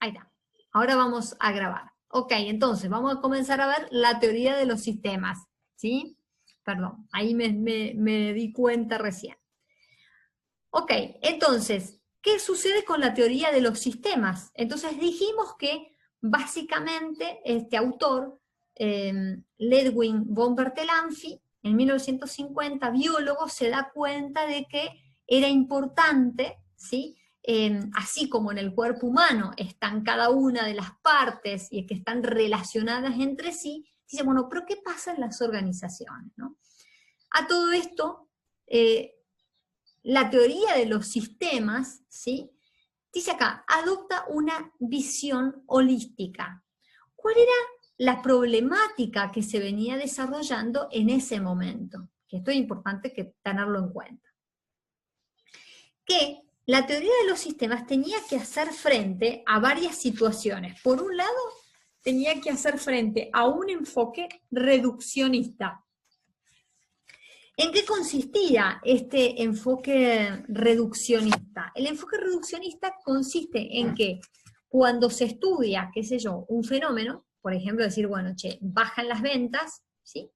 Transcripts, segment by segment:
Ahí está. Ahora vamos a grabar. Ok, entonces vamos a comenzar a ver la teoría de los sistemas, ¿sí? Perdón, ahí me di cuenta recién. Ok, entonces, ¿qué sucede con la teoría de los sistemas? Entonces dijimos que básicamente este autor, Ludwig von Bertalanffy, en 1950, biólogo, se da cuenta de que era importante, ¿sí? Así como en el cuerpo humano están cada una de las partes y que están relacionadas entre sí, dice, bueno, pero ¿qué pasa en las organizaciones, ¿no? A todo esto, la teoría de los sistemas, ¿sí? Dice acá, adopta una visión holística. ¿Cuál era la problemática que se venía desarrollando en ese momento? Que esto es importante que tenerlo en cuenta. Que la teoría de los sistemas tenía que hacer frente a varias situaciones. Por un lado, tenía que hacer frente a un enfoque reduccionista. ¿En qué consistía este enfoque reduccionista? El enfoque reduccionista consiste en que cuando se estudia, qué sé yo, un fenómeno, por ejemplo, decir, bueno, che, bajan las ventas, ¿sí?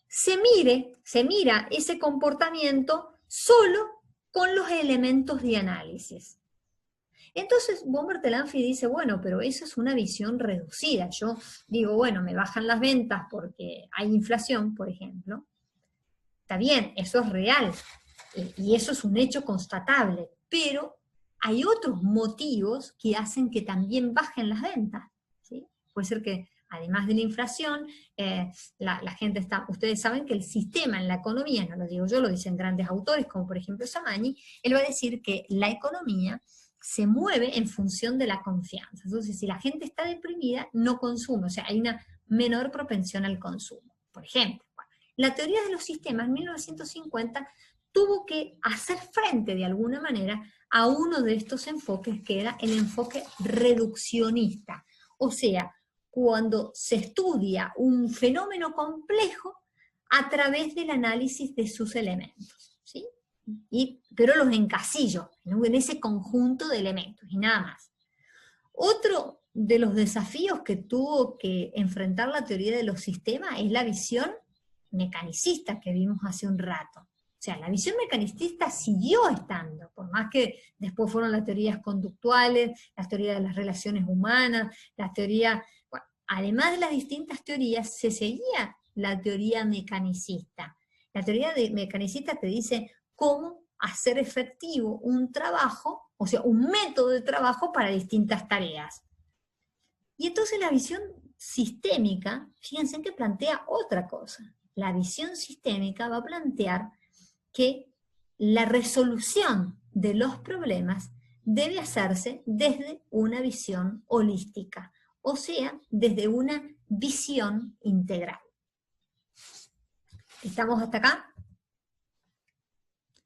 Se mira ese comportamiento solo con los elementos de análisis. Entonces, von Bertalanffy dice, bueno, pero eso es una visión reducida. Yo digo, bueno, me bajan las ventas porque hay inflación, por ejemplo. Está bien, eso es real, y eso es un hecho constatable, pero hay otros motivos que hacen que también bajen las ventas, ¿sí? Puede ser que, además de la inflación, la gente está, ustedes saben que el sistema en la economía, no lo digo yo, lo dicen grandes autores, como por ejemplo Samani, él va a decir que la economía se mueve en función de la confianza. Entonces, si la gente está deprimida, no consume, o sea, hay una menor propensión al consumo, por ejemplo. La teoría de los sistemas en 1950 tuvo que hacer frente de alguna manera a uno de estos enfoques que era el enfoque reduccionista. O sea, cuando se estudia un fenómeno complejo a través del análisis de sus elementos, ¿sí? Pero los encasillo, ¿no? En ese conjunto de elementos y nada más. Otro de los desafíos que tuvo que enfrentar la teoría de los sistemas es la visión mecanicista que vimos hace un rato. O sea, la visión mecanicista siguió estando, por más que después fueron las teorías conductuales, las teorías de las relaciones humanas, las teorías, bueno, además de las distintas teorías, se seguía la teoría mecanicista. La teoría mecanicista te dice cómo hacer efectivo un trabajo, o sea, un método de trabajo para distintas tareas. Y entonces la visión sistémica, fíjense que plantea otra cosa. La visión sistémica va a plantear que la resolución de los problemas debe hacerse desde una visión holística, o sea, desde una visión integral. ¿Estamos hasta acá?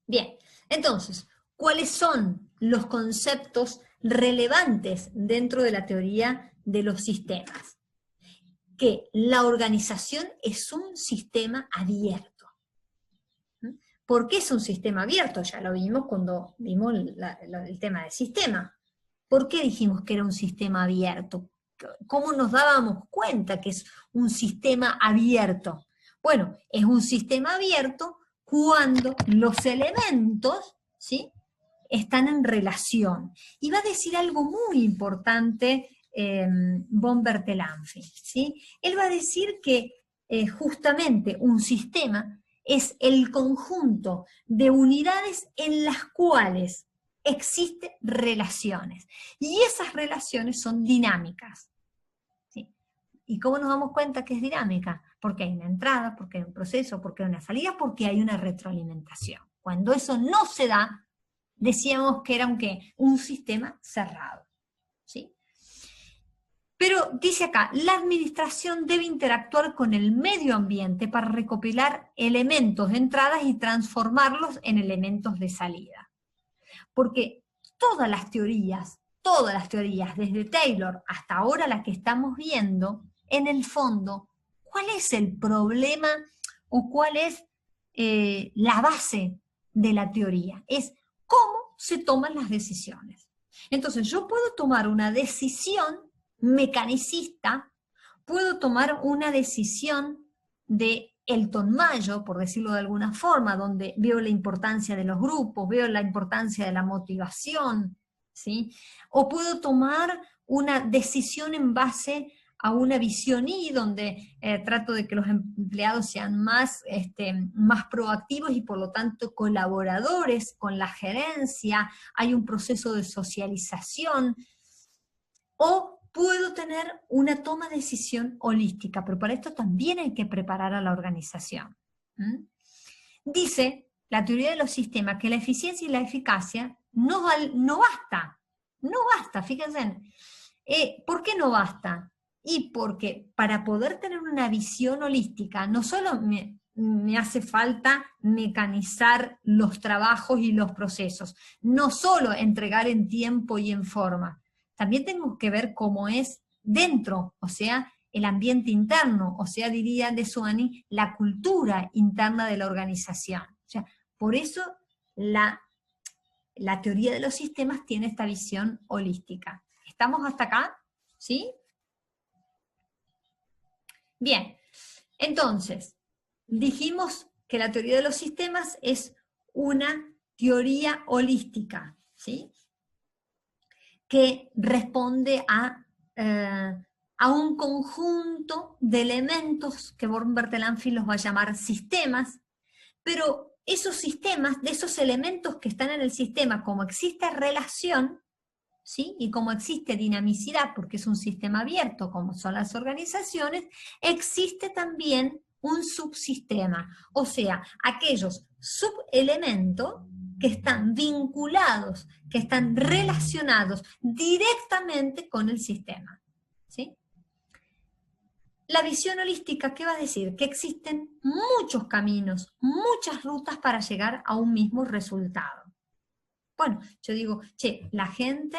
Bien, entonces, ¿cuáles son los conceptos relevantes dentro de la teoría de los sistemas? Que la organización es un sistema abierto. ¿Por qué es un sistema abierto? Ya lo vimos cuando vimos el tema del sistema. ¿Por qué dijimos que era un sistema abierto? ¿Cómo nos dábamos cuenta que es un sistema abierto? Bueno, es un sistema abierto cuando los elementos, ¿sí?, están en relación. Y va a decir algo muy importante von Bertalanffy, ¿sí? Él va a decir que justamente un sistema es el conjunto de unidades en las cuales existen relaciones. Y esas relaciones son dinámicas. ¿Sí? ¿Y cómo nos damos cuenta que es dinámica? Porque hay una entrada, porque hay un proceso, porque hay una salida, porque hay una retroalimentación. Cuando eso no se da, decíamos que era un sistema cerrado. ¿Sí? Pero dice acá, la administración debe interactuar con el medio ambiente para recopilar elementos de entradas y transformarlos en elementos de salida. Porque todas las teorías, desde Taylor hasta ahora la que estamos viendo, en el fondo, ¿cuál es el problema o cuál es la base de la teoría? Es cómo se toman las decisiones. Entonces, yo puedo tomar una decisión mecanicista, puedo tomar una decisión de Elton Mayo, por decirlo de alguna forma, donde veo la importancia de los grupos, veo la importancia de la motivación, ¿sí? O puedo tomar una decisión en base a una visión I, donde trato de que los empleados sean más proactivos y por lo tanto colaboradores con la gerencia, hay un proceso de socialización, o puedo tener una toma de decisión holística, pero para esto también hay que preparar a la organización. Dice la teoría de los sistemas que la eficiencia y la eficacia no basta, fíjense. ¿Por qué no basta? Y porque para poder tener una visión holística, no solo me hace falta mecanizar los trabajos y los procesos, no solo entregar en tiempo y en forma, también tengo que ver cómo es dentro, o sea, el ambiente interno, o sea, diría De Suani, la cultura interna de la organización. O sea, por eso la teoría de los sistemas tiene esta visión holística. ¿Estamos hasta acá? ¿Sí? Bien, entonces, dijimos que la teoría de los sistemas es una teoría holística, ¿sí? Que responde a un conjunto de elementos que von Bertalanffy los va a llamar sistemas, pero esos sistemas, de esos elementos que están en el sistema, como existe relación, ¿sí? Y como existe dinamicidad, porque es un sistema abierto, como son las organizaciones, existe también un subsistema, o sea, aquellos subelementos que están vinculados, que están relacionados directamente con el sistema, ¿sí? La visión holística, ¿qué va a decir? Que existen muchos caminos, muchas rutas para llegar a un mismo resultado. Bueno, yo digo, che, la gente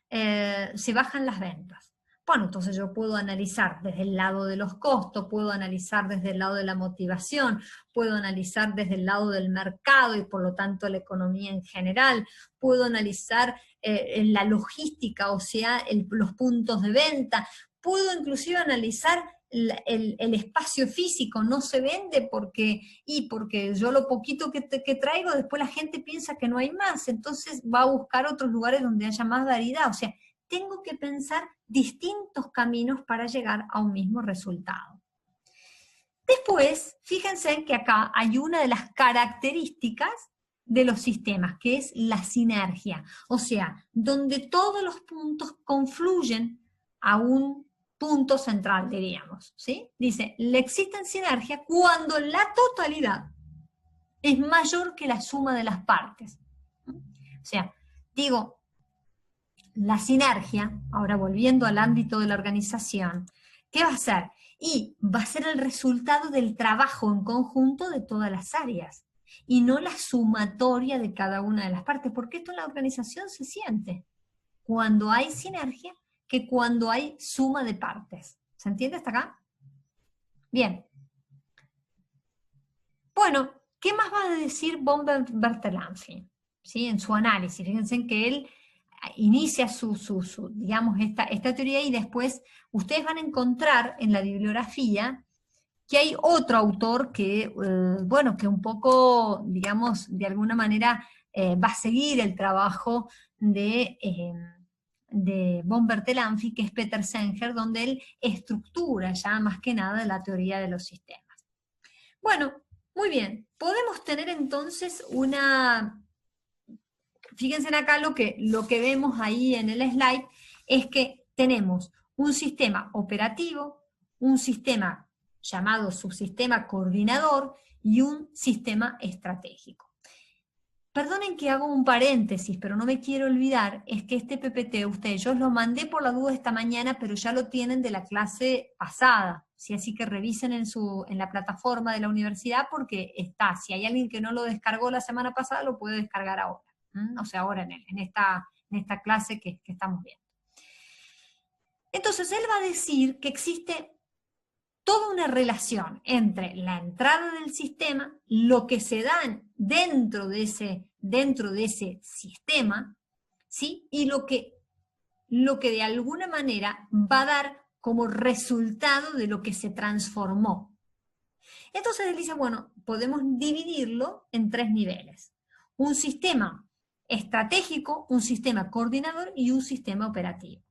se bajan las ventas. Bueno, entonces yo puedo analizar desde el lado de los costos, puedo analizar desde el lado de la motivación, puedo analizar desde el lado del mercado y por lo tanto la economía en general, puedo analizar la logística, o sea, los puntos de venta, puedo inclusive analizar el espacio físico. No se vende porque yo lo poquito que traigo, después la gente piensa que no hay más, entonces va a buscar otros lugares donde haya más variedad. O sea, tengo que pensar distintos caminos para llegar a un mismo resultado. Después, fíjense que acá hay una de las características de los sistemas, que es la sinergia, o sea, donde todos los puntos confluyen a un punto central, diríamos, ¿sí? Dice, le existen sinergia cuando la totalidad es mayor que la suma de las partes. O sea, digo, la sinergia, ahora volviendo al ámbito de la organización, ¿qué va a ser? Y va a ser el resultado del trabajo en conjunto de todas las áreas, y no la sumatoria de cada una de las partes, porque esto en la organización se siente cuando hay sinergia que cuando hay suma de partes. ¿Se entiende hasta acá? Bien. Bueno, ¿qué más va a decir von Bertalanffy? ¿Sí? En su análisis, fíjense en que él inicia digamos, esta teoría, y después ustedes van a encontrar en la bibliografía que hay otro autor que, bueno, que un poco, digamos, de alguna manera va a seguir el trabajo de von Bertalanffy, que es Peter Singer, donde él estructura ya más que nada la teoría de los sistemas. Bueno, muy bien, podemos tener entonces fíjense acá lo que vemos ahí en el slide, es que tenemos un sistema operativo, un sistema llamado subsistema coordinador y un sistema estratégico. Perdonen que hago un paréntesis, pero no me quiero olvidar, es que este PPT, yo os lo mandé por la duda esta mañana, pero ya lo tienen de la clase pasada, ¿sí? Así que revisen en la plataforma de la universidad porque está. Si hay alguien que no lo descargó la semana pasada, lo puede descargar ahora. O sea, ahora en esta clase que estamos viendo. Entonces, él va a decir que existe toda una relación entre la entrada del sistema, lo que se da dentro de ese sistema, ¿sí? Y lo que de alguna manera va a dar como resultado de lo que se transformó. Entonces él dice, bueno, podemos dividirlo en 3 niveles. Un sistema estratégico, un sistema coordinador y un sistema operativo.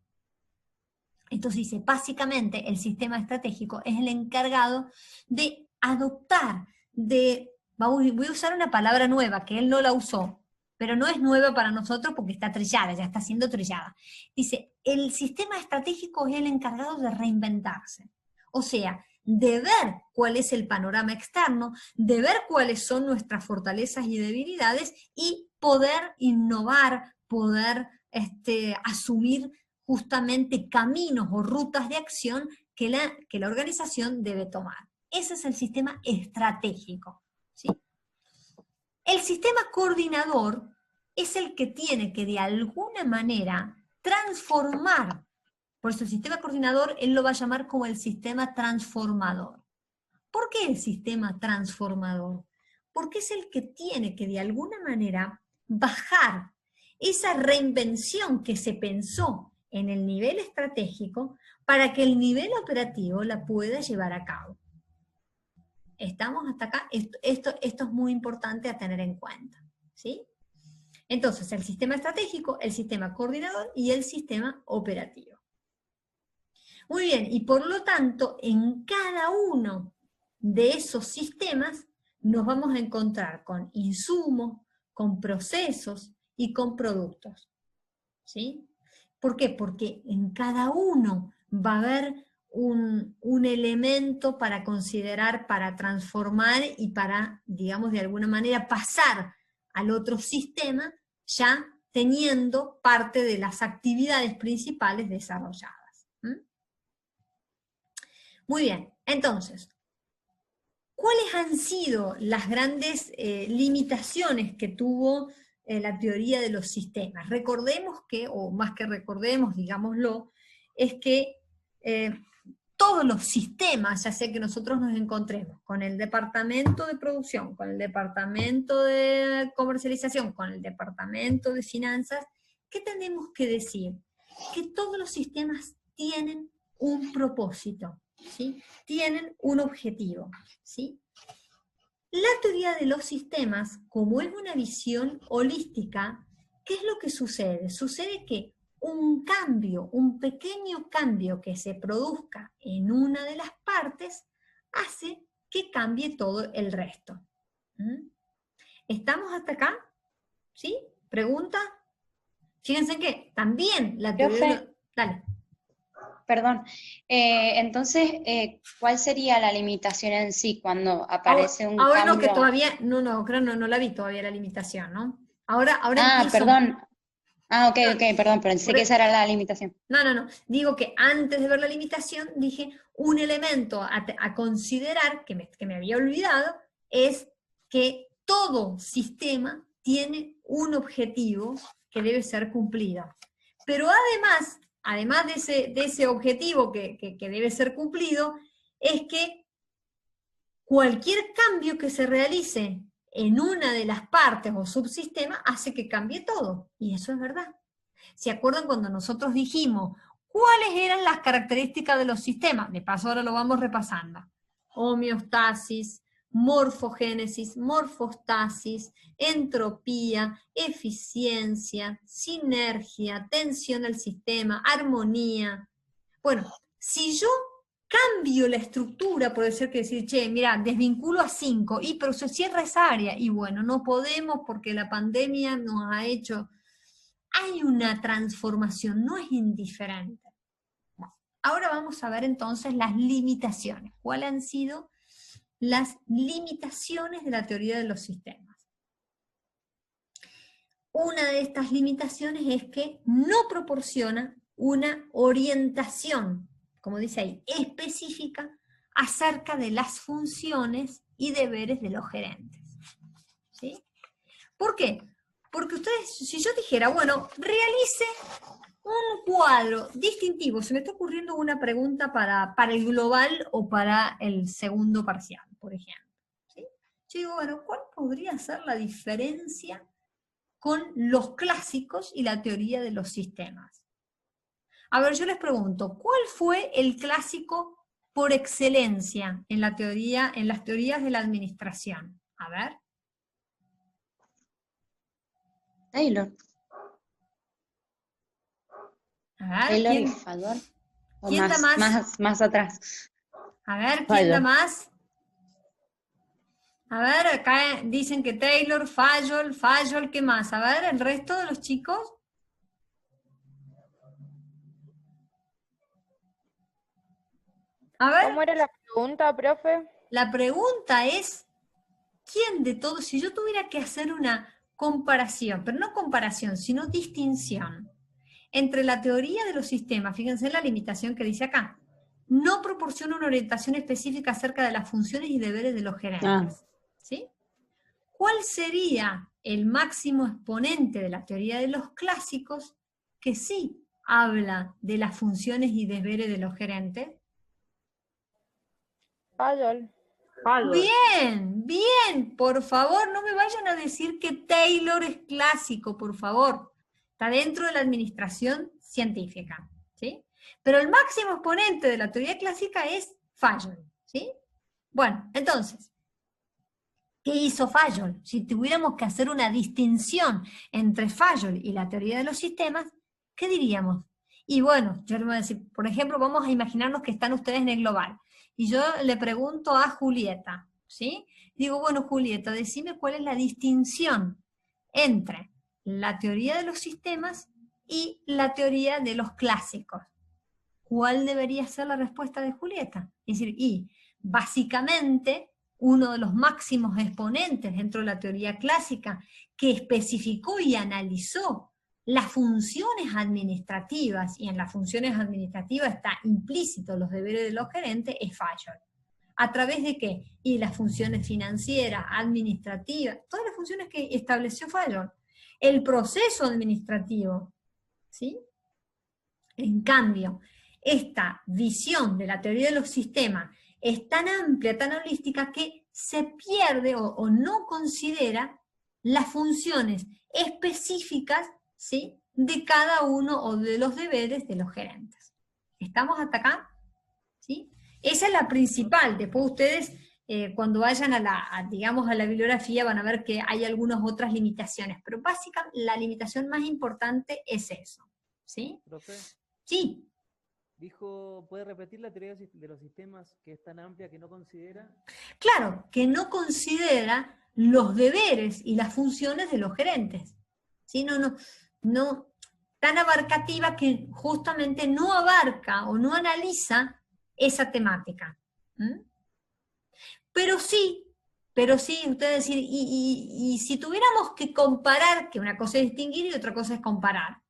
Entonces dice, básicamente el sistema estratégico es el encargado de adoptar, voy a usar una palabra nueva que él no la usó, pero no es nueva para nosotros porque está trillada, ya está siendo trillada. Dice, el sistema estratégico es el encargado de reinventarse. O sea, de ver cuál es el panorama externo, de ver cuáles son nuestras fortalezas y debilidades y poder innovar, poder asumir justamente caminos o rutas de acción que la organización debe tomar. Ese es el sistema estratégico, ¿sí? El sistema coordinador es el que tiene que de alguna manera transformar. Por eso el sistema coordinador él lo va a llamar como el sistema transformador. ¿Por qué el sistema transformador? Porque es el que tiene que de alguna manera bajar esa reinvención que se pensó en el nivel estratégico para que el nivel operativo la pueda llevar a cabo. ¿Estamos hasta acá? Esto es muy importante a tener en cuenta, ¿sí? Entonces, el sistema estratégico, el sistema coordinador y el sistema operativo. Muy bien, y por lo tanto, en cada uno de esos sistemas nos vamos a encontrar con insumos, con procesos y con productos, ¿sí? ¿Por qué? Porque en cada uno va a haber un elemento para considerar, para transformar y para, digamos, de alguna manera pasar al otro sistema ya teniendo parte de las actividades principales desarrolladas. Muy bien, entonces, ¿cuáles han sido las grandes limitaciones que tuvo la teoría de los sistemas? Recordemos que, o más que recordemos, digámoslo, es que todos los sistemas, ya sea que nosotros nos encontremos con el departamento de producción, con el departamento de comercialización, con el departamento de finanzas, ¿qué tenemos que decir? Que todos los sistemas tienen un propósito, ¿sí? Tienen un objetivo, ¿sí? La teoría de los sistemas, como es una visión holística, ¿qué es lo que sucede? Sucede que un cambio, un pequeño cambio que se produzca en una de las partes, hace que cambie todo el resto. ¿Estamos hasta acá? ¿Sí? ¿Pregunta? Fíjense que también la teoría de los... Dale. Perdón, entonces, ¿cuál sería la limitación en sí cuando aparece un ahora cambio? No, que todavía, creo no la vi todavía la limitación, ¿no? Ahora empiezo. Perdón. Ok, perdón, pensé que esa era la limitación. No, digo que antes de ver la limitación dije un elemento a considerar, que me había olvidado, es que todo sistema tiene un objetivo que debe ser cumplido. Pero además de ese objetivo que debe ser cumplido, es que cualquier cambio que se realice en una de las partes o subsistemas hace que cambie todo. Y eso es verdad. ¿Se acuerdan cuando nosotros dijimos cuáles eran las características de los sistemas? De paso ahora lo vamos repasando. Homeostasis, morfogénesis, morfostasis, entropía, eficiencia, sinergia, tensión del sistema, armonía. Bueno, si yo cambio la estructura, puede ser que decir, che, mira, desvinculo a 5, pero se cierra esa área, y bueno, no podemos porque la pandemia nos ha hecho... Hay una transformación, no es indiferente. Bueno, ahora vamos a ver entonces las limitaciones. ¿Cuáles han sido las limitaciones de la teoría de los sistemas? Una de estas limitaciones es que no proporciona una orientación, como dice ahí, específica acerca de las funciones y deberes de los gerentes. ¿Sí? ¿Por qué? Porque ustedes, si yo dijera, bueno, realice un cuadro distintivo, se me está ocurriendo una pregunta para el global o para el segundo parcial, por ejemplo. ¿Sí? Yo digo, bueno, ¿cuál podría ser la diferencia con los clásicos y la teoría de los sistemas. A ver, yo les pregunto, ¿cuál fue el clásico por excelencia en la teoría, en las teorías de la administración? A ver. Taylor. A ver, Taylor y ¿quién, Fadol. O quién da más? más atrás. A ver, ¿quién da Fayol. más? A ver, acá dicen que Taylor, Fayol, ¿qué más? A ver, ¿el resto de los chicos? A ver, ¿Cómo era la pregunta, profe? la pregunta es, ¿quién de todos, si yo tuviera que hacer una comparación, pero no comparación, sino distinción, entre la teoría de los sistemas, fíjense en la limitación que dice acá, no proporciona una orientación específica acerca de las funciones y deberes de los gerentes, ¿sí? ¿Cuál sería el máximo exponente de la teoría de los clásicos que sí habla de las funciones y deberes de los gerentes? Fayol. Bien, bien, por favor, no me vayan a decir que Taylor es clásico, por favor. Está dentro de la administración científica, ¿sí? Pero el máximo exponente de la teoría clásica es Fayol, ¿sí? Bueno, entonces, ¿qué hizo Fayol? Si tuviéramos que hacer una distinción entre Fayol y la teoría de los sistemas, ¿qué diríamos? Y bueno, yo les voy a decir, por ejemplo, vamos a imaginarnos que están ustedes en el global. Y yo le pregunto a Julieta, ¿sí? Digo, bueno, Julieta, decime cuál es la distinción entre la teoría de los sistemas y la teoría de los clásicos. ¿Cuál debería ser la respuesta de Julieta? Es decir, y básicamente uno de los máximos exponentes dentro de la teoría clásica que especificó y analizó las funciones administrativas, y en las funciones administrativas está implícito los deberes de los gerentes, es Fayol. ¿A través de qué? Y las funciones financieras, administrativas, todas las funciones que estableció Fayol. El proceso administrativo, ¿sí? En cambio, esta visión de la teoría de los sistemas es tan amplia, tan holística, que se pierde o no considera las funciones específicas, ¿sí?, de cada uno o de los deberes de los gerentes. ¿Estamos hasta acá? ¿Sí? Esa es la principal. Después ustedes, cuando vayan digamos, a la bibliografía, van a ver que hay algunas otras limitaciones, pero básicamente la limitación más importante es eso. ¿Sí? Profe, Sí. dijo, ¿puede repetir la teoría de los sistemas que es tan amplia que no considera? Claro, que no considera los deberes y las funciones de los gerentes. ¿Sí? No, tan abarcativa que justamente no abarca o no analiza esa temática. ¿Mm? Pero sí, ustedes decir, y si tuviéramos que comparar, que una cosa es distinguir y otra cosa es comparar,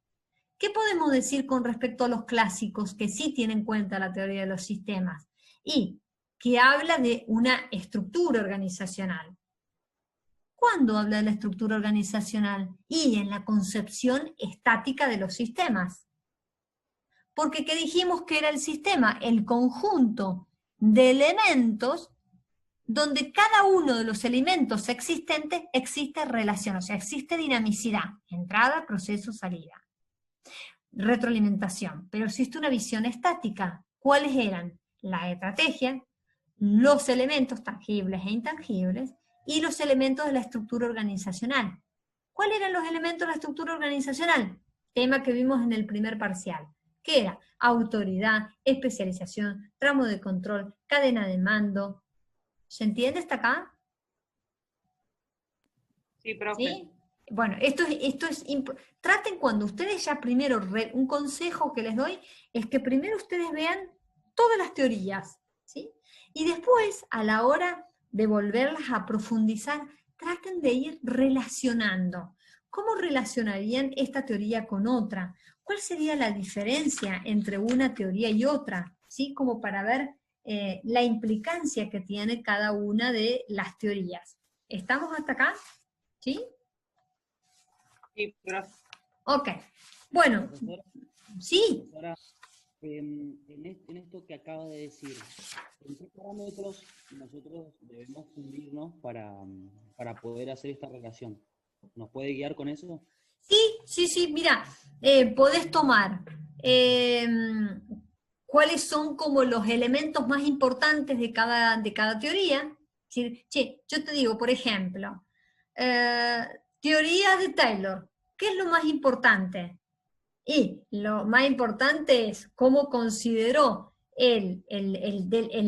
¿qué podemos decir con respecto a los clásicos que sí tienen en cuenta la teoría de los sistemas? Y que habla de una estructura organizacional. ¿Cuándo habla de la estructura organizacional? Y en la concepción estática de los sistemas. Porque ¿qué dijimos que era el sistema? El conjunto de elementos donde cada uno de los elementos existentes existe relación, o sea, existe dinamicidad, entrada, proceso, salida. Retroalimentación, pero existe una visión estática. ¿Cuáles eran? La estrategia, los elementos tangibles e intangibles y los elementos de la estructura organizacional. ¿Cuáles eran los elementos de la estructura organizacional? Tema que vimos en el primer parcial. ¿Qué era? Autoridad, especialización, tramo de control, cadena de mando. ¿Se entiende hasta acá? Sí, profe. ¿Sí? Bueno, traten cuando ustedes ya primero, un consejo que les doy es que primero ustedes vean todas las teorías, ¿sí? Y después, a la hora de volverlas a profundizar, traten de ir relacionando. ¿Cómo relacionarían esta teoría con otra? ¿Cuál sería la diferencia entre una teoría y otra? ¿Sí? Como para ver la implicancia que tiene cada una de las teorías. ¿Estamos hasta acá? ¿Sí? Sí, profe. Ok. Bueno, Profesora, sí. profesora, en esto que acaba de decir, ¿en qué parámetros nosotros debemos fundirnos para poder hacer esta relación? ¿Nos puede guiar con eso? Sí, mira, podés tomar cuáles son como los elementos más importantes de cada teoría. Es decir, che, yo te digo, por ejemplo, teoría de Taylor, ¿qué es lo más importante? Y lo más importante es cómo consideró el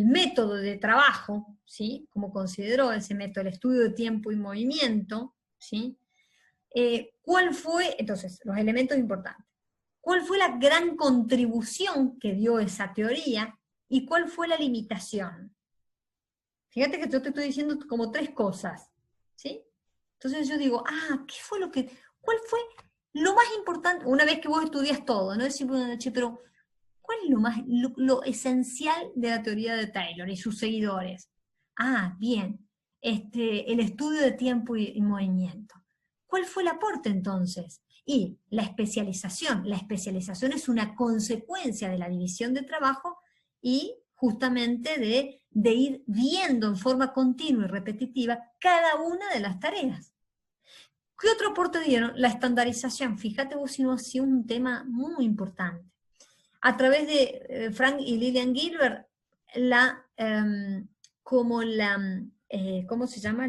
método de trabajo, ¿sí? Cómo consideró ese método, el estudio de tiempo y movimiento, ¿sí? ¿Cuál fue, entonces, los elementos importantes? ¿Cuál fue la gran contribución que dio esa teoría y cuál fue la limitación? Fíjate que yo te estoy diciendo como tres cosas, ¿sí? Entonces yo digo, cuál fue lo más importante? Una vez que vos estudias todo, ¿no? Decís, bueno, che, pero ¿cuál es lo esencial de la teoría de Taylor y sus seguidores? Bien, el estudio de tiempo y movimiento. ¿Cuál fue el aporte entonces? Y la especialización. La especialización es una consecuencia de la división de trabajo y justamente de ir viendo en forma continua y repetitiva cada una de las tareas. ¿Qué otro aporte dieron? La estandarización. Fíjate vos si no ha sido un tema muy importante. A través de Frank y Lillian Gilbert, ¿cómo se llama?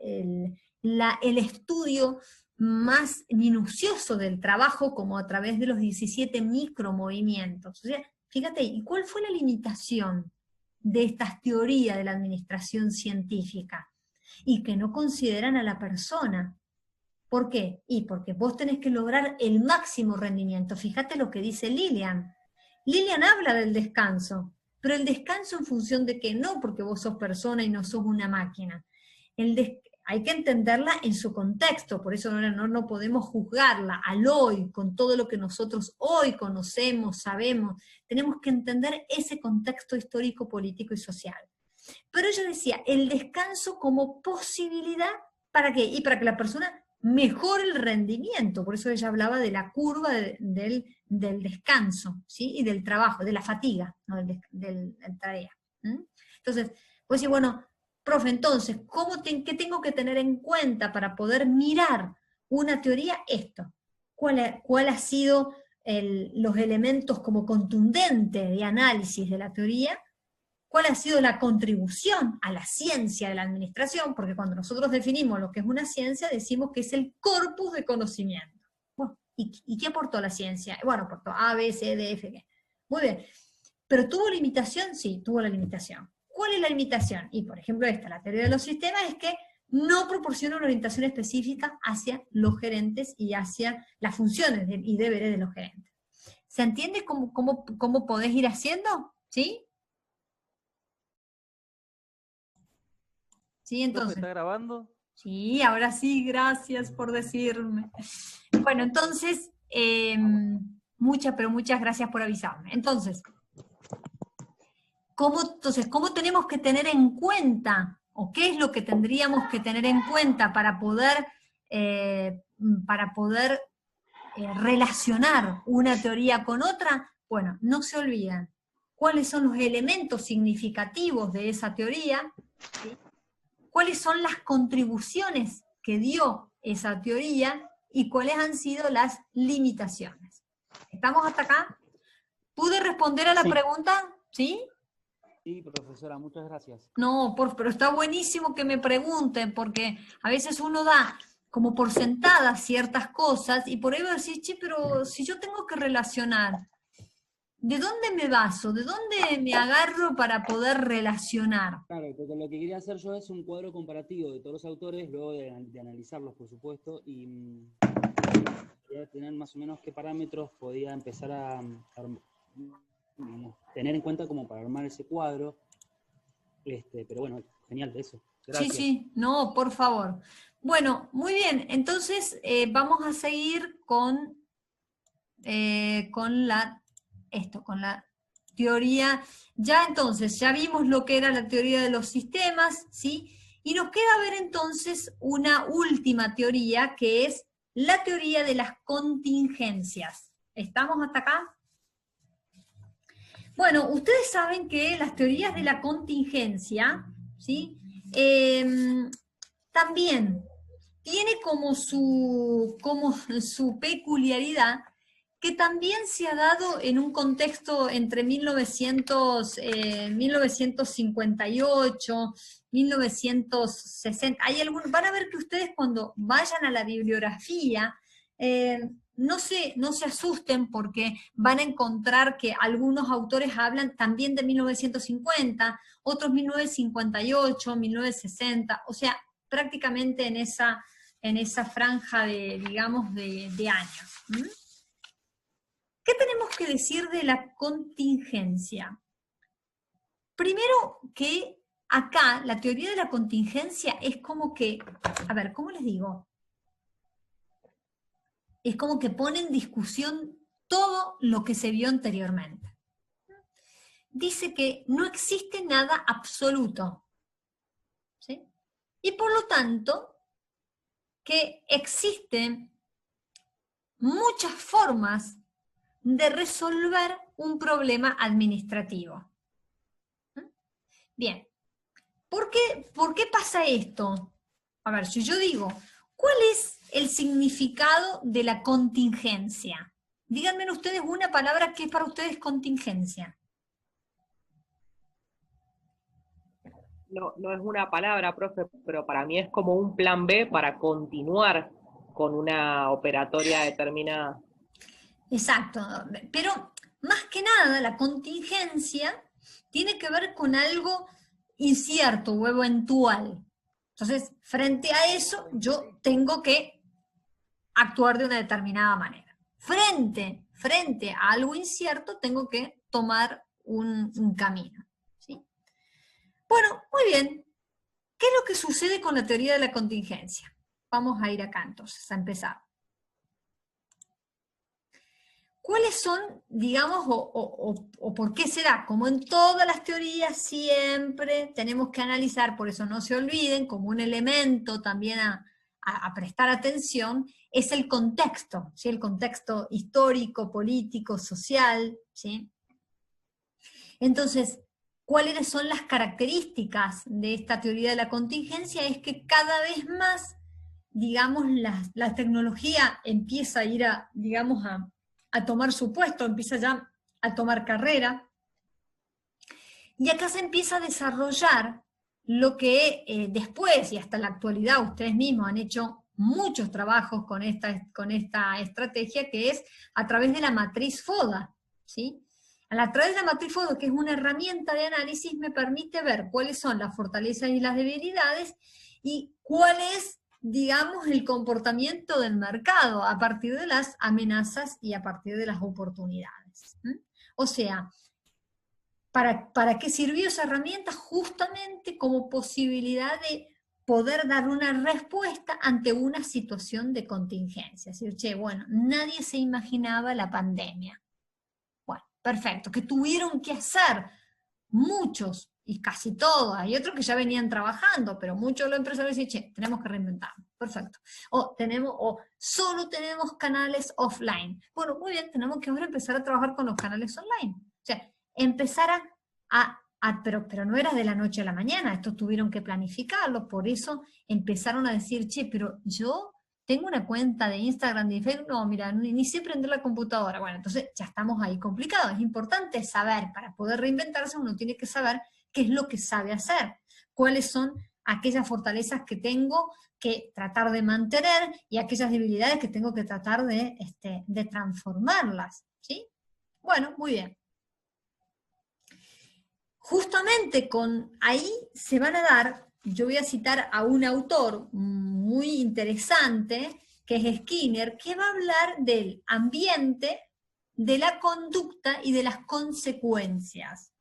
El estudio más minucioso del trabajo, como a través de los 17 micromovimientos. O sea, fíjate, ¿y cuál fue la limitación de estas teorías de la administración científica? Y que no consideran a la persona. ¿Por qué? Y porque vos tenés que lograr el máximo rendimiento. Fíjate lo que dice Lillian. Lillian habla del descanso, pero el descanso en función de que no porque vos sos persona y no sos una máquina. Hay que entenderla en su contexto, por eso no podemos juzgarla al hoy, con todo lo que nosotros hoy conocemos, sabemos. Tenemos que entender ese contexto histórico, político y social. Pero ella decía, el descanso como posibilidad, ¿para qué? Y para que la persona mejore el rendimiento, por eso ella hablaba de la curva del descanso, ¿sí? Y del trabajo, de la fatiga, no del tarea. Entonces, pues decir, bueno, profe, entonces, ¿qué tengo que tener en cuenta para poder mirar una teoría? Esto. ¿Cuál ha sido los elementos como contundentes de análisis de la teoría? ¿Cuál ha sido la contribución a la ciencia de la administración? Porque cuando nosotros definimos lo que es una ciencia, decimos que es el corpus de conocimiento. Bueno, ¿y qué aportó la ciencia? Bueno, aportó A, B, C, D, F, G. Muy bien. ¿Pero tuvo limitación? Sí, tuvo la limitación. ¿Cuál es la limitación? Y por ejemplo la teoría de los sistemas es que no proporciona una orientación específica hacia los gerentes y hacia las funciones y deberes de los gerentes. ¿Se entiende cómo podés ir haciendo? ¿Sí? Sí, entonces. ¿Está grabando? Sí, ahora sí, gracias por decirme. Bueno, entonces, muchas gracias por avisarme. Entonces, ¿cómo tenemos que tener en cuenta, o qué es lo que tendríamos que tener en cuenta para poder relacionar una teoría con otra? Bueno, no se olviden cuáles son los elementos significativos de esa teoría, ¿sí? Cuáles son las contribuciones que dio esa teoría y cuáles han sido las limitaciones. ¿Estamos hasta acá? ¿Pude responder a la pregunta? ¿Sí? Sí, profesora, muchas gracias. No, pero está buenísimo que me pregunten, porque a veces uno da como por sentadas ciertas cosas y por ahí va a decir, che, pero si yo tengo que relacionar, ¿de dónde me baso? ¿De dónde me agarro para poder relacionar? Claro, porque lo que quería hacer yo es un cuadro comparativo de todos los autores, luego de analizarlos, por supuesto, y quería tener más o menos qué parámetros podía empezar a tener en cuenta como para armar ese cuadro. Pero bueno, genial eso. Gracias. Sí, no, por favor. Bueno, muy bien, entonces vamos a seguir con la teoría. Ya entonces, ya vimos lo que era la teoría de los sistemas, ¿sí? Y nos queda ver entonces una última teoría, que es la teoría de las contingencias. ¿Estamos hasta acá? Bueno, ustedes saben que las teorías de la contingencia, ¿sí? También tiene como su peculiaridad, que también se ha dado en un contexto entre 1958, 1960. Van a ver que ustedes cuando vayan a la bibliografía, no se asusten porque van a encontrar que algunos autores hablan también de 1950, otros 1958, 1960, o sea, prácticamente en esa franja de, digamos, de años. ¿Mm? ¿Qué tenemos que decir de la contingencia? Primero que acá la teoría de la contingencia es como que, a ver, ¿cómo les digo? Es como que pone en discusión todo lo que se vio anteriormente. Dice que no existe nada absoluto, ¿sí? Y por lo tanto, que existen muchas formas de resolver un problema administrativo. Bien, ¿por qué pasa esto? A ver, si yo digo, ¿cuál es el significado de la contingencia? Díganme ustedes una palabra que es para ustedes contingencia. No, no es una palabra, profe, pero para mí es como un plan B para continuar con una operatoria determinada. Exacto, pero más que nada la contingencia tiene que ver con algo incierto o eventual. Entonces, frente a eso, yo tengo que actuar de una determinada manera. Frente a algo incierto, tengo que tomar un camino. ¿Sí? Bueno, muy bien. ¿Qué es lo que sucede con la teoría de la contingencia? Vamos a ir acá entonces, a empezar. ¿Cuáles son, digamos, o por qué será? Como en todas las teorías siempre tenemos que analizar, por eso no se olviden, como un elemento también a prestar atención, es el contexto, ¿sí? El contexto histórico, político, social, ¿sí? Entonces, ¿cuáles son las características de esta teoría de la contingencia? Es que cada vez más, digamos, la tecnología empieza a ir digamos, a tomar su puesto, empieza ya a tomar carrera, y acá se empieza a desarrollar lo que después y hasta la actualidad ustedes mismos han hecho muchos trabajos con esta estrategia, que es a través de la matriz FODA, ¿sí? A través de la matriz FODA, que es una herramienta de análisis, me permite ver cuáles son las fortalezas y las debilidades y cuál es, digamos, el comportamiento del mercado a partir de las amenazas y a partir de las oportunidades. O sea, ¿para qué sirvió esa herramienta? Justamente como posibilidad de poder dar una respuesta ante una situación de contingencia. Es decir, che, bueno, nadie se imaginaba la pandemia. Bueno, perfecto, que tuvieron que hacer muchos, y casi todos, hay otros que ya venían trabajando, pero muchos de los empresarios dicen, che, tenemos que reinventarnos, perfecto. O solo tenemos canales offline. Bueno, muy bien, tenemos que ahora empezar a trabajar con los canales online. O sea, empezar pero no era de la noche a la mañana, estos tuvieron que planificarlo, por eso empezaron a decir, che, pero yo tengo una cuenta de Instagram, de Facebook, no, mira, ni sé prender la computadora. Bueno, entonces ya estamos ahí complicados. Es importante saber, para poder reinventarse, uno tiene que saber qué es lo que sabe hacer, cuáles son aquellas fortalezas que tengo que tratar de mantener y aquellas debilidades que tengo que tratar de transformarlas, ¿sí? Bueno, muy bien. Justamente ahí se van a dar, yo voy a citar a un autor muy interesante, que es Skinner, que va a hablar del ambiente, de la conducta y de las consecuencias.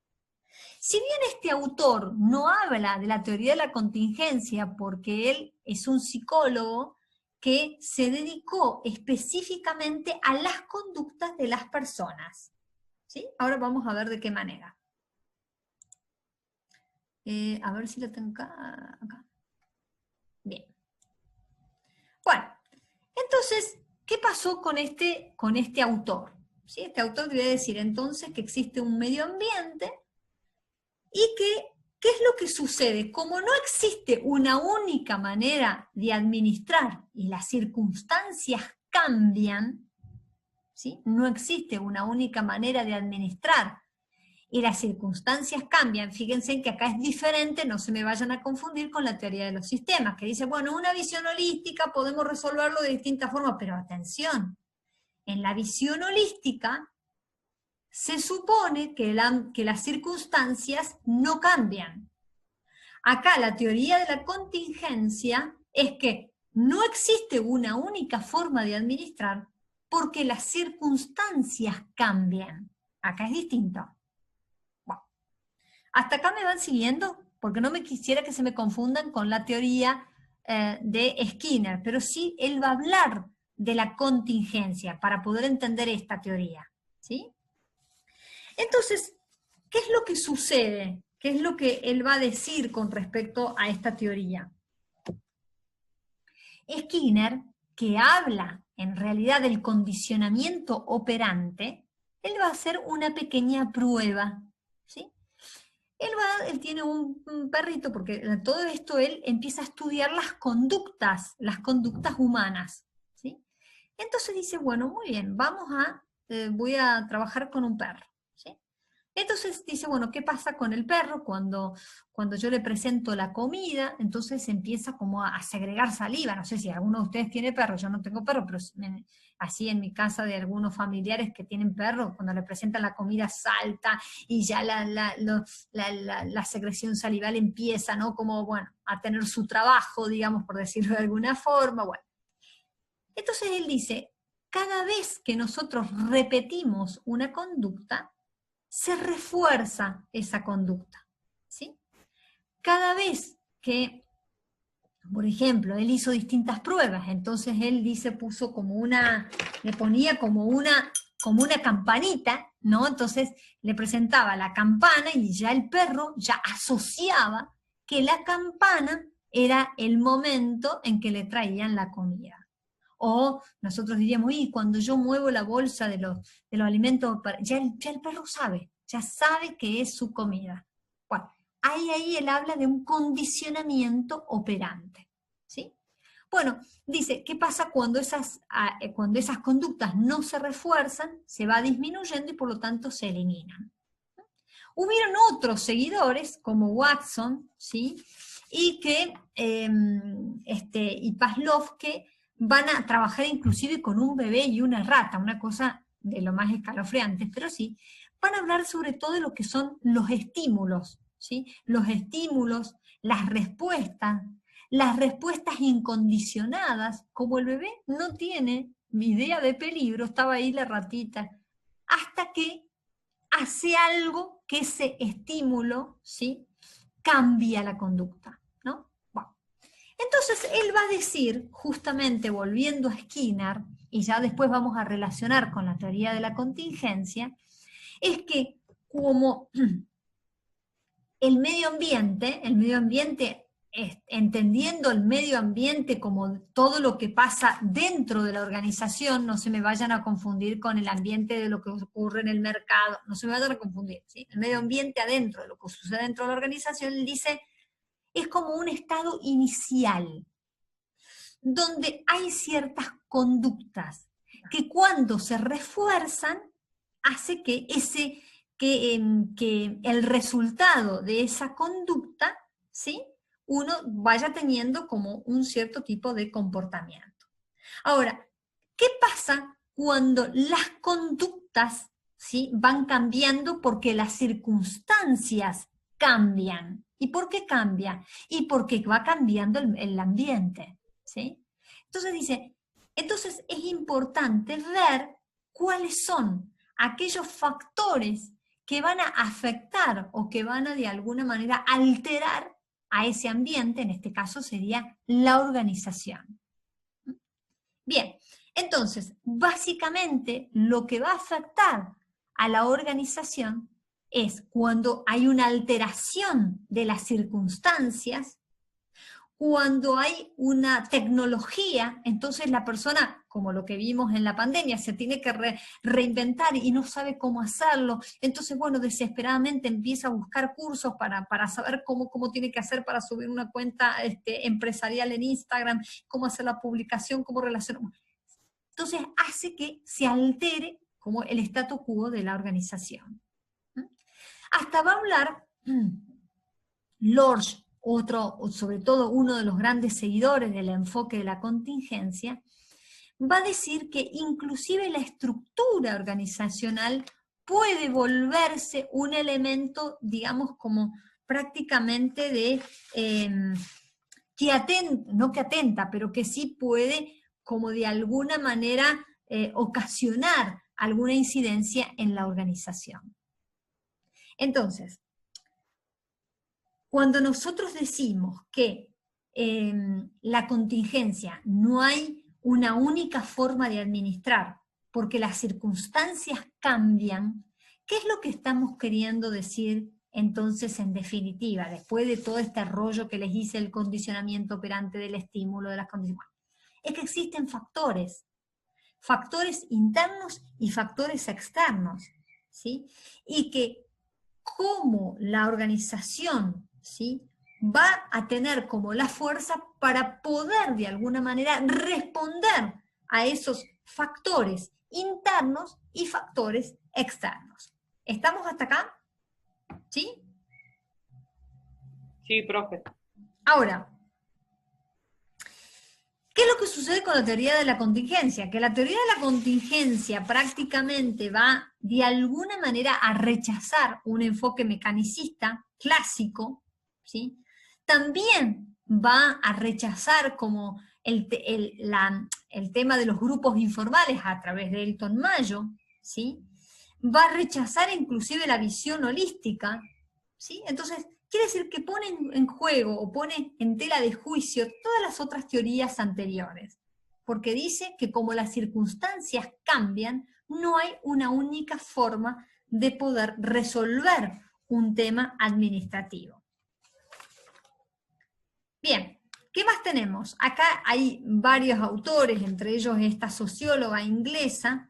Si bien este autor no habla de la teoría de la contingencia, porque él es un psicólogo que se dedicó específicamente a las conductas de las personas, ¿sí? Ahora vamos a ver de qué manera. A ver si lo tengo acá. Bien. Bueno, entonces, ¿qué pasó con este autor? ¿Sí? Este autor debe decir entonces que existe un medio ambiente y que ¿qué es lo que sucede? Como no existe una única manera de administrar y las circunstancias cambian, ¿sí? No existe una única manera de administrar y las circunstancias cambian. Fíjense que acá es diferente, no se me vayan a confundir con la teoría de los sistemas, que dice, bueno, una visión holística podemos resolverlo de distintas formas, pero atención, en la visión holística se supone que las circunstancias no cambian. Acá la teoría de la contingencia es que no existe una única forma de administrar porque las circunstancias cambian. Acá es distinto. Bueno, hasta acá me van siguiendo, porque no me quisiera que se me confundan con la teoría de Skinner, pero sí él va a hablar de la contingencia para poder entender esta teoría, ¿sí? Entonces, ¿qué es lo que sucede? ¿Qué es lo que él va a decir con respecto a esta teoría? Skinner, que habla en realidad del condicionamiento operante, él va a hacer una pequeña prueba, ¿sí? Él tiene un perrito, porque todo esto él empieza a estudiar las conductas humanas, ¿sí? Entonces dice, bueno, muy bien, voy a trabajar con un perro. Entonces dice, bueno, ¿qué pasa con el perro cuando yo le presento la comida? Entonces empieza como a segregar saliva. No sé si alguno de ustedes tiene perro, yo no tengo perro, pero así en mi casa de algunos familiares que tienen perro, cuando le presentan la comida salta y ya la secreción salival empieza, ¿no? Como, bueno, a tener su trabajo, digamos, por decirlo de alguna forma, bueno. Entonces él dice, cada vez que nosotros repetimos una conducta, se refuerza esa conducta, ¿sí? Cada vez que, por ejemplo, él hizo distintas pruebas, entonces él le ponía como una campanita, ¿no? Entonces le presentaba la campana y ya el perro ya asociaba que la campana era el momento en que le traían la comida. O nosotros diríamos, y cuando yo muevo la bolsa de los alimentos, ya el perro ya sabe que es su comida. Bueno, ahí él habla de un condicionamiento operante, ¿sí? Bueno, dice, ¿qué pasa cuando esas conductas no se refuerzan? Se va disminuyendo y por lo tanto se eliminan. Hubieron otros seguidores, como Watson, ¿sí? Y Pavlov, que van a trabajar inclusive con un bebé y una rata, una cosa de lo más escalofriante, pero sí, van a hablar sobre todo de lo que son los estímulos, ¿sí? Los estímulos, las respuestas incondicionadas, como el bebé no tiene idea de peligro, estaba ahí la ratita, hasta que hace algo que ese estímulo, ¿sí?, cambia la conducta, ¿no? Bueno. Entonces él va a decir, justamente volviendo a Skinner, y ya después vamos a relacionar con la teoría de la contingencia, es que como el medio ambiente, entendiendo el medio ambiente como todo lo que pasa dentro de la organización, no se me vayan a confundir con el ambiente de lo que ocurre en el mercado, no se me vayan a confundir, ¿sí? El medio ambiente adentro de lo que sucede dentro de la organización, él dice, es como un estado inicial, donde hay ciertas conductas que cuando se refuerzan, hace que el resultado de esa conducta, ¿sí?, uno vaya teniendo como un cierto tipo de comportamiento. Ahora, ¿qué pasa cuando las conductas, ¿sí?, van cambiando porque las circunstancias cambian? ¿Y por qué cambia? Y porque va cambiando el ambiente, ¿sí? Entonces dice, entonces es importante ver cuáles son aquellos factores que van a afectar o que van a de alguna manera alterar a ese ambiente, en este caso sería la organización. Bien, entonces, básicamente lo que va a afectar a la organización es cuando hay una alteración de las circunstancias, cuando hay una tecnología, entonces la persona como lo que vimos en la pandemia, se tiene que reinventar y no sabe cómo hacerlo, entonces, bueno, desesperadamente empieza a buscar cursos para saber cómo tiene que hacer para subir una cuenta empresarial en Instagram, cómo hacer la publicación, cómo relacionar. Entonces hace que se altere como el statu quo de la organización. Hasta va a hablar Lorsch, sobre todo uno de los grandes seguidores del enfoque de la contingencia, va a decir que inclusive la estructura organizacional puede volverse un elemento, digamos, como prácticamente de, no que atenta, pero que sí puede como de alguna manera ocasionar alguna incidencia en la organización. Entonces, cuando nosotros decimos que la contingencia no hay una única forma de administrar, porque las circunstancias cambian, ¿qué es lo que estamos queriendo decir entonces en definitiva, después de todo este rollo que les hice, el condicionamiento operante del estímulo, de las condiciones? Es que existen factores internos y factores externos, ¿sí? Y que como la organización, ¿sí?, va a tener como la fuerza para poder de alguna manera responder a esos factores internos y factores externos. ¿Estamos hasta acá? ¿Sí? Sí, profe. Ahora, ¿qué es lo que sucede con la teoría de la contingencia? Que la teoría de la contingencia prácticamente va de alguna manera a rechazar un enfoque mecanicista clásico, ¿sí? También va a rechazar como el tema de los grupos informales a través de Elton Mayo, ¿sí? Va a rechazar inclusive la visión holística, ¿sí? Entonces, quiere decir que pone en juego o pone en tela de juicio todas las otras teorías anteriores, porque dice que como las circunstancias cambian, no hay una única forma de poder resolver un tema administrativo. Bien, ¿qué más tenemos? Acá hay varios autores, entre ellos esta socióloga inglesa.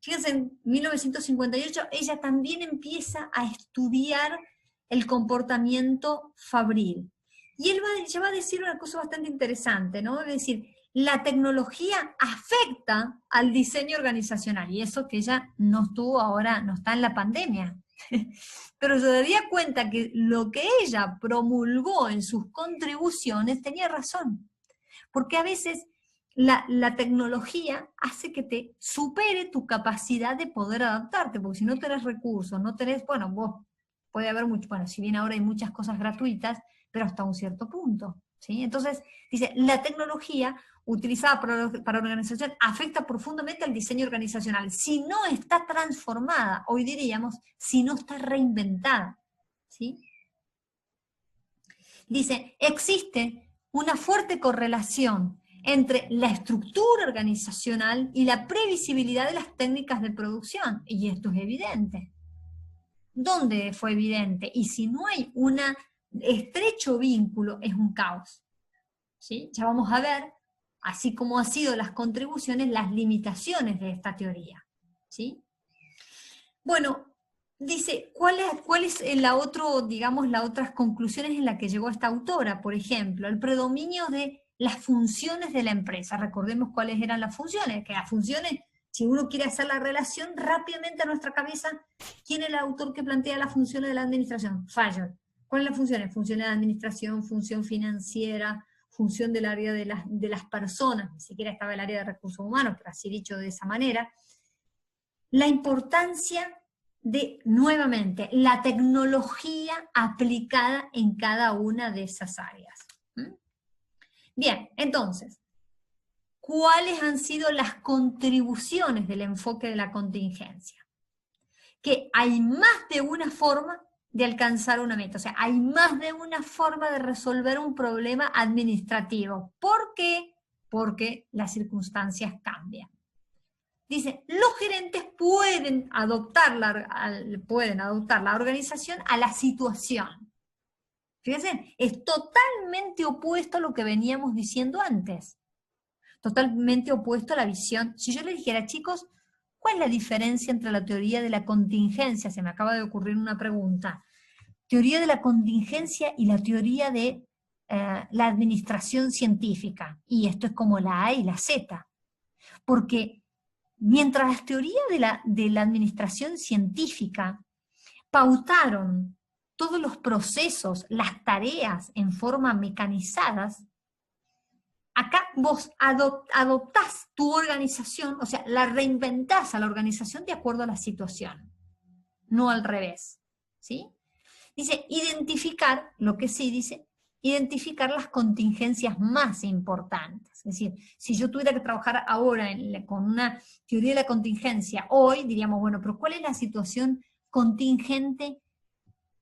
Fíjense, en 1958 ella también empieza a estudiar el comportamiento fabril. Y ella va a decir una cosa bastante interesante, ¿no? Es decir, la tecnología afecta al diseño organizacional, y eso que ella no estuvo ahora, no está en la pandemia. Pero se daría cuenta que lo que ella promulgó en sus contribuciones tenía razón. Porque a veces la tecnología hace que te supere tu capacidad de poder adaptarte, porque si no tenés recursos, no tenés, bueno, vos puede haber mucho, bueno, si bien ahora hay muchas cosas gratuitas, pero hasta un cierto punto, ¿sí? Entonces, dice, la tecnología utilizada para organización afecta profundamente al diseño organizacional, si no está transformada, hoy diríamos, si no está reinventada, ¿sí? Dice, existe una fuerte correlación entre la estructura organizacional y la previsibilidad de las técnicas de producción, y esto es evidente. ¿Dónde fue evidente? Y si no hay un estrecho vínculo, es un caos, ¿sí? Ya vamos a ver, así como han sido las contribuciones, las limitaciones de esta teoría, ¿sí? Bueno, dice, ¿cuál es digamos, las otras conclusiones en las que llegó esta autora? Por ejemplo, el predominio de las funciones de la empresa. Recordemos cuáles eran las funciones, que las funciones, si uno quiere hacer la relación rápidamente a nuestra cabeza, ¿quién es el autor que plantea las funciones de la administración? Fayol. ¿Cuáles son las funciones? Funciones de administración, función financiera, función del área de las personas, ni siquiera estaba el área de recursos humanos, pero así dicho de esa manera. La importancia de, nuevamente, la tecnología aplicada en cada una de esas áreas. Bien, entonces, ¿cuáles han sido las contribuciones del enfoque de la contingencia? Que hay más de una forma de alcanzar una meta, o sea, hay más de una forma de resolver un problema administrativo. ¿Por qué? Porque las circunstancias cambian. Dice, los gerentes pueden adoptar la organización a la situación. Fíjense, es totalmente opuesto a lo que veníamos diciendo antes. totalmente opuesto a la visión. Si yo le dijera, chicos, ¿cuál es la diferencia entre la teoría de la contingencia? Se me acaba de ocurrir una pregunta. Teoría de la contingencia y la teoría de la administración científica. Y esto es como la A y la Z. Porque mientras las teorías de la administración científica pautaron todos los procesos, las tareas en forma mecanizadas, acá vos adoptás tu organización, o sea, la reinventás a la organización de acuerdo a la situación, no al revés, ¿sí? Dice, identificar, lo que sí dice, identificar las contingencias más importantes. Es decir, si yo tuviera que trabajar ahora con una teoría de la contingencia, hoy diríamos, bueno, pero ¿cuál es la situación contingente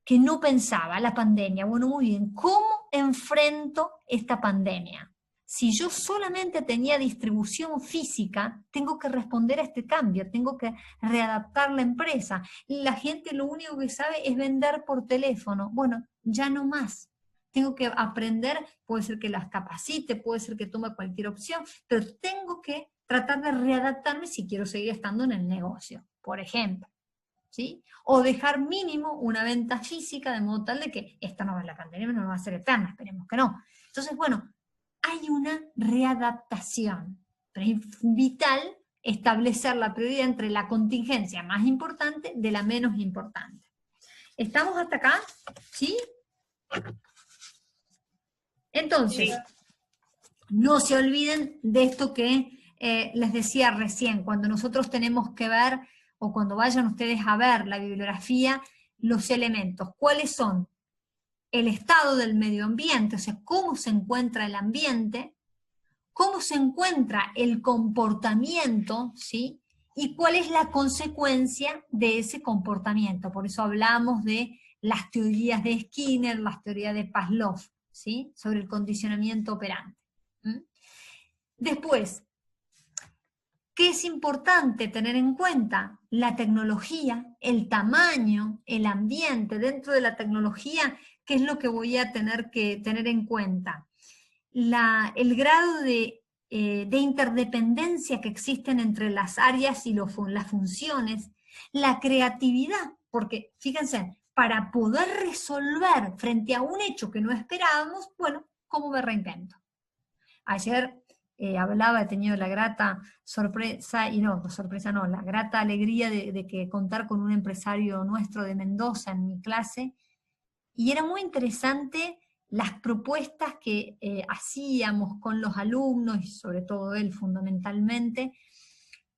que no pensaba? La pandemia. Bueno, muy bien, ¿cómo enfrento esta pandemia? Si yo solamente tenía distribución física, tengo que responder a este cambio, tengo que readaptar la empresa. La gente lo único que sabe es vender por teléfono. Bueno, ya no más. Tengo que aprender, puede ser que las capacite, puede ser que tome cualquier opción, pero tengo que tratar de readaptarme si quiero seguir estando en el negocio, por ejemplo. ¿Sí? O dejar mínimo una venta física de modo tal de que esta no va a la pandemia, no va a ser eterna, esperemos que no. Entonces, bueno, hay una readaptación, pero es vital establecer la prioridad entre la contingencia más importante de la menos importante. ¿Estamos hasta acá? ¿Sí? Entonces, no se olviden de esto que les decía recién, cuando nosotros tenemos que ver, o cuando vayan ustedes a ver la bibliografía, los elementos. ¿Cuáles son? El estado del medio ambiente, o sea, cómo se encuentra el ambiente, cómo se encuentra el comportamiento, ¿sí? Y cuál es la consecuencia de ese comportamiento. Por eso hablamos de las teorías de Skinner, las teorías de Pavlov, ¿sí? Sobre el condicionamiento operante. Después, ¿qué es importante tener en cuenta? La tecnología, el tamaño, el ambiente. Dentro de la tecnología, ¿qué es lo que voy a tener que tener en cuenta? El grado de interdependencia que existen entre las áreas y las funciones, la creatividad, porque fíjense, para poder resolver frente a un hecho que no esperábamos, bueno, ¿cómo me reinvento? Ayer hablaba, he tenido la grata sorpresa, la grata alegría de que contar con un empresario nuestro de Mendoza en mi clase, y era muy interesante las propuestas que hacíamos con los alumnos, y sobre todo él fundamentalmente,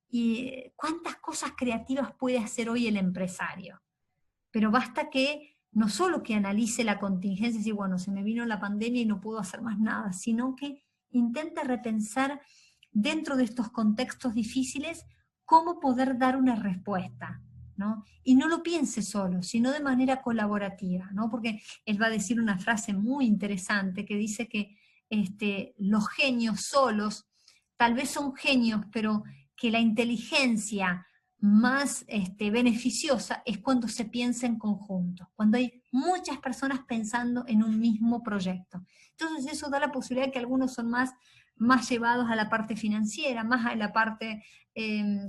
y cuántas cosas creativas puede hacer hoy el empresario. Pero basta que no solo que analice la contingencia y decir, bueno, se me vino la pandemia y no puedo hacer más nada, sino que intenta repensar dentro de estos contextos difíciles cómo poder dar una respuesta, ¿no? Y no lo piense solo, sino de manera colaborativa, ¿no? Porque él va a decir una frase muy interesante que dice que los genios solos tal vez son genios, pero que la inteligencia más beneficiosa es cuando se piensa en conjunto, cuando hay muchas personas pensando en un mismo proyecto. Entonces eso da la posibilidad de que algunos son más llevados a la parte financiera, más a la parte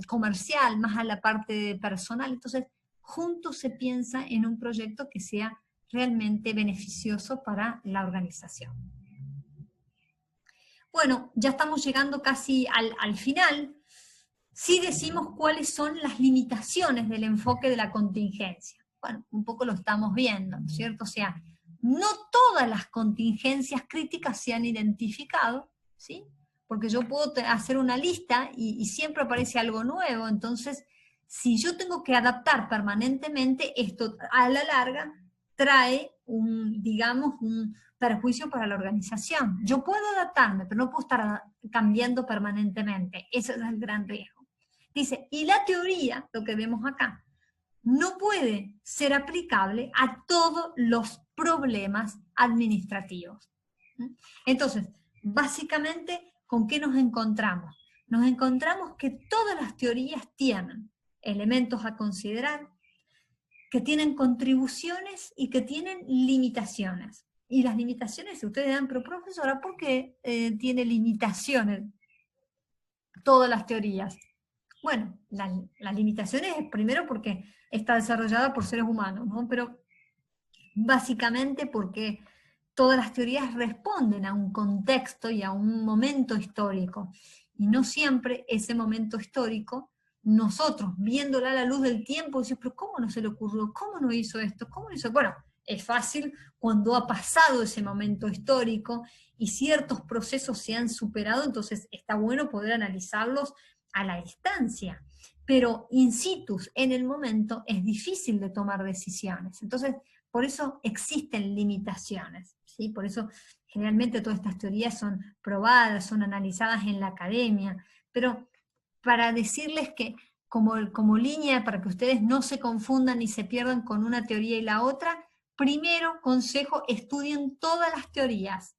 comercial, más a la parte personal. Entonces juntos se piensa en un proyecto que sea realmente beneficioso para la organización. Bueno, ya estamos llegando casi al final. Sí decimos cuáles son las limitaciones del enfoque de la contingencia. Bueno, un poco lo estamos viendo, ¿no es cierto? O sea, no todas las contingencias críticas se han identificado, ¿sí? Porque yo puedo hacer una lista y siempre aparece algo nuevo, entonces, si yo tengo que adaptar permanentemente, esto a la larga trae un perjuicio para la organización. Yo puedo adaptarme, pero no puedo estar cambiando permanentemente. Ese es el gran riesgo. Dice, y la teoría, lo que vemos acá, no puede ser aplicable a todos los problemas administrativos. Entonces, básicamente, ¿con qué nos encontramos? Nos encontramos que todas las teorías tienen elementos a considerar, que tienen contribuciones y que tienen limitaciones. Y las limitaciones, si ustedes dan, pero profesora, ¿por qué tiene limitaciones? todas las teorías? Bueno, la limitación es primero porque está desarrollada por seres humanos, ¿no? Pero básicamente porque todas las teorías responden a un contexto y a un momento histórico. Y no siempre ese momento histórico, nosotros, viéndola a la luz del tiempo, decimos, pero ¿cómo no se le ocurrió? ¿Cómo no hizo esto? ¿Cómo no hizo? Bueno, es fácil cuando ha pasado ese momento histórico y ciertos procesos se han superado, entonces está bueno poder analizarlos a la distancia. Pero in situ, en el momento, es difícil de tomar decisiones. Entonces, por eso existen limitaciones, ¿sí? Por eso generalmente todas estas teorías son probadas, son analizadas en la academia, pero para decirles que como línea, para que ustedes no se confundan ni se pierdan con una teoría y la otra, primero consejo, estudien todas las teorías.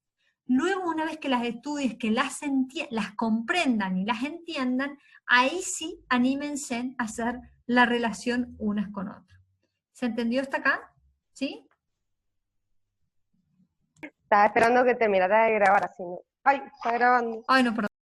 Luego, una vez que las estudies, que las comprendan y las entiendan, ahí sí anímense a hacer la relación unas con otras. ¿Se entendió hasta acá? ¿Sí? Estaba esperando que terminara de grabar, así no. Ay, está grabando. Ay, no, perdón.